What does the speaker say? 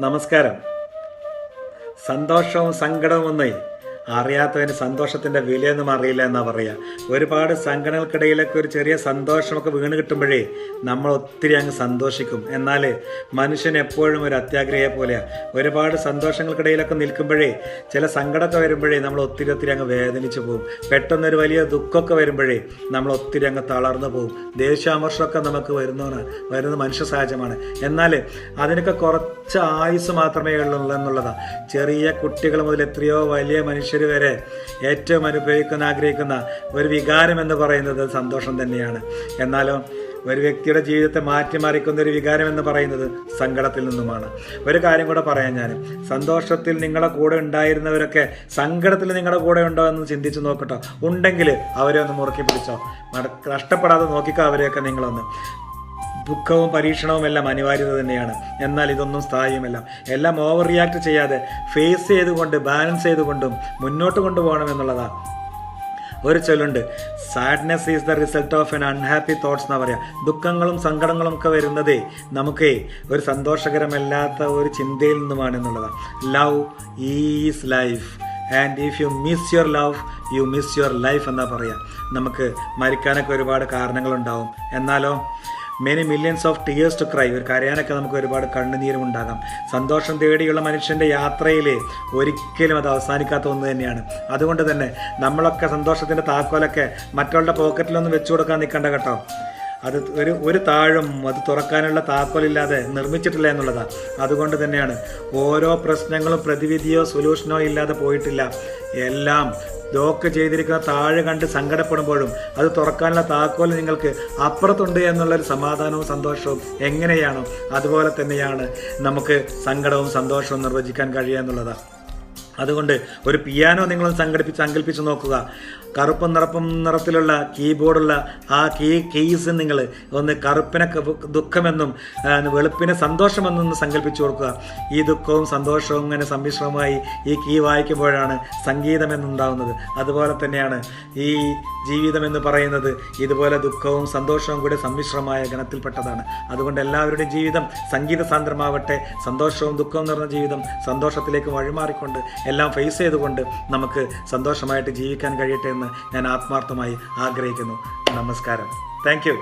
നമസ്കാരം. സന്തോഷവും സങ്കടവും ഒന്നേ അറിയാത്തവന് സന്തോഷത്തിൻ്റെ വിലയൊന്നും അറിയില്ല എന്നാണ് പറയുക. ഒരുപാട് സങ്കടങ്ങൾക്കിടയിലൊക്കെ ഒരു ചെറിയ സന്തോഷമൊക്കെ വീണ് കിട്ടുമ്പോഴേ നമ്മൾ ഒത്തിരി അങ്ങ് സന്തോഷിക്കും. എന്നാൽ മനുഷ്യൻ എപ്പോഴും ഒരു അത്യാഗ്രഹിയെ പോലെയാണ്. ഒരുപാട് സന്തോഷങ്ങൾക്കിടയിലൊക്കെ നിൽക്കുമ്പോഴേ ചില സങ്കടമൊക്കെ വരുമ്പോഴേ നമ്മൾ ഒത്തിരി അങ്ങ് വേദനിച്ച് പോകും. പെട്ടെന്നൊരു വലിയ ദുഃഖമൊക്കെ വരുമ്പോഴേ നമ്മൾ ഒത്തിരി അങ്ങ് തളർന്നു പോകും. ദേഷ്യാമർഷമൊക്കെ നമുക്ക് വരുന്നത് മനുഷ്യ സഹജമാണ്. എന്നാൽ അതിനൊക്കെ കുറച്ച് ആയുസ് മാത്രമേ ഉള്ളൂ എന്നുള്ളതാണ്. ചെറിയ കുട്ടികൾ മുതൽ എത്രയോ വലിയ മനുഷ്യർ വരെ ഏറ്റവും ആഗ്രഹിക്കുന്ന ഒരു വികാരം എന്ന് പറയുന്നത് സന്തോഷം തന്നെയാണ്. എന്നാലും ഒരു വ്യക്തിയുടെ ജീവിതത്തെ മാറ്റിമറിക്കുന്ന ഒരു വികാരം എന്ന് പറയുന്നത് സങ്കടത്തിൽ നിന്നുമാണ്. ഒരു കാര്യം കൂടെ പറയാൻ, ഞാൻ സന്തോഷത്തിൽ നിങ്ങളുടെ കൂടെ ഉണ്ടായിരുന്നവരൊക്കെ സങ്കടത്തിൽ നിങ്ങളുടെ കൂടെ ഉണ്ടോ എന്ന് ചിന്തിച്ച് നോക്കട്ടോ. ഉണ്ടെങ്കിൽ അവരെ ഒന്ന് മുറുക്കി പിടിച്ചോ, കഷ്ടപ്പെടാതെ നോക്കിക്കോ അവരെയൊക്കെ നിങ്ങളൊന്ന്. ദുഃഖവും പരീക്ഷണവും എല്ലാം അനിവാര്യത തന്നെയാണ്. എന്നാൽ ഇതൊന്നും സ്ഥായിയുമല്ല. എല്ലാം ഓവർ റിയാക്ട് ചെയ്യാതെ ഫേസ് ചെയ്തുകൊണ്ട് ബാലൻസ് ചെയ്തുകൊണ്ടും മുന്നോട്ട് കൊണ്ടുപോകണം എന്നുള്ളതാണ്. ഒരു ചൊല്ലുണ്ട്, sadness is the result of an unhappy thoughts എന്നാ പറയാം. ദുഃഖങ്ങളും സങ്കടങ്ങളും ഒക്കെ വരുന്നതേ നമുക്ക് ഒരു സന്തോഷകരമല്ലാത്ത ഒരു ചിന്തയിൽ നിന്നുമാണ് എന്നുള്ളതാണ്. Love is life and if you miss your love you miss your life എന്നാ പറയാം. നമുക്ക് മരിക്കാനൊക്കെ ഒരുപാട് കാരണങ്ങളുണ്ടാവും. എന്നാലോ many millions of tears to cry, ഒരു കരയാനൊക്കെ നമുക്ക് ഒരുപാട് കണ്ണുനീരും ഉണ്ടാകാം. സന്തോഷം തേടിയുള്ള മനുഷ്യൻ്റെ യാത്രയിൽ ഒരിക്കലും അത് അവസാനിക്കാത്ത ഒന്ന് തന്നെയാണ്. അതുകൊണ്ട് തന്നെ നമ്മളൊക്കെ സന്തോഷത്തിൻ്റെ താക്കോലൊക്കെ മറ്റുള്ള പോക്കറ്റിലൊന്നും വെച്ചു കൊടുക്കാൻ നിൽക്കണ്ട കേട്ടോ. അത് ഒരു താഴും അത് തുറക്കാനുള്ള താക്കോലില്ലാതെ നിർമ്മിച്ചിട്ടില്ല എന്നുള്ളതാണ്. അതുകൊണ്ട് തന്നെയാണ് ഓരോ പ്രശ്നങ്ങളും പ്രതിവിധിയോ സൊല്യൂഷനോ ഇല്ലാതെ പോയിട്ടില്ല. എല്ലാം ലോക്ക് ചെയ്തിരിക്കുന്ന താഴെ കണ്ട് സങ്കടപ്പെടുമ്പോഴും അത് തുറക്കാനുള്ള താക്കോൽ നിങ്ങൾക്ക് അപ്പുറത്തുണ്ട് എന്നുള്ളൊരു സമാധാനവും സന്തോഷവും എങ്ങനെയാണോ അതുപോലെ തന്നെയാണ് നമുക്ക് സങ്കടവും സന്തോഷവും നിർവചിക്കാൻ കഴിയുക എന്നുള്ളതാണ്. അതുകൊണ്ട് ഒരു പിയാനോ നിങ്ങൾ സങ്കല്പിച്ച് നോക്കുക. കറുപ്പും നിറത്തിലുള്ള കീബോർഡുള്ള ആ കീസ് നിങ്ങൾ ഒന്ന് കറുപ്പിനെ ദുഃഖമെന്നും വെളുപ്പിനെ സന്തോഷമെന്നും സങ്കല്പിച്ചു കൊടുക്കുക. ഈ ദുഃഖവും സന്തോഷവും ഇങ്ങനെ സമ്മിശ്രമായി ഈ കീ വായിക്കുമ്പോഴാണ് സംഗീതമെന്നുണ്ടാവുന്നത്. അതുപോലെ തന്നെയാണ് ഈ ജീവിതം എന്ന് പറയുന്നത് ഇതുപോലെ ദുഃഖവും സന്തോഷവും കൂടെ സമ്മിശ്രമായ ഗണത്തിൽപ്പെട്ടതാണ്. അതുകൊണ്ട് എല്ലാവരുടെയും ജീവിതം സംഗീത സാന്ദ്രമാവട്ടെ. സന്തോഷവും ദുഃഖവും നിറഞ്ഞ ജീവിതം സന്തോഷത്തിലേക്ക് വഴിമാറിക്കൊണ്ട് എല്ലാം ഫേസ് ചെയ്തുകൊണ്ട് നമുക്ക് സന്തോഷമായിട്ട് ജീവിക്കാൻ കഴിയട്ടെ എന്ന് ഞാൻ ആത്മാർത്ഥമായി ആഗ്രഹിക്കുന്നു. നമസ്കാരം. Thank you.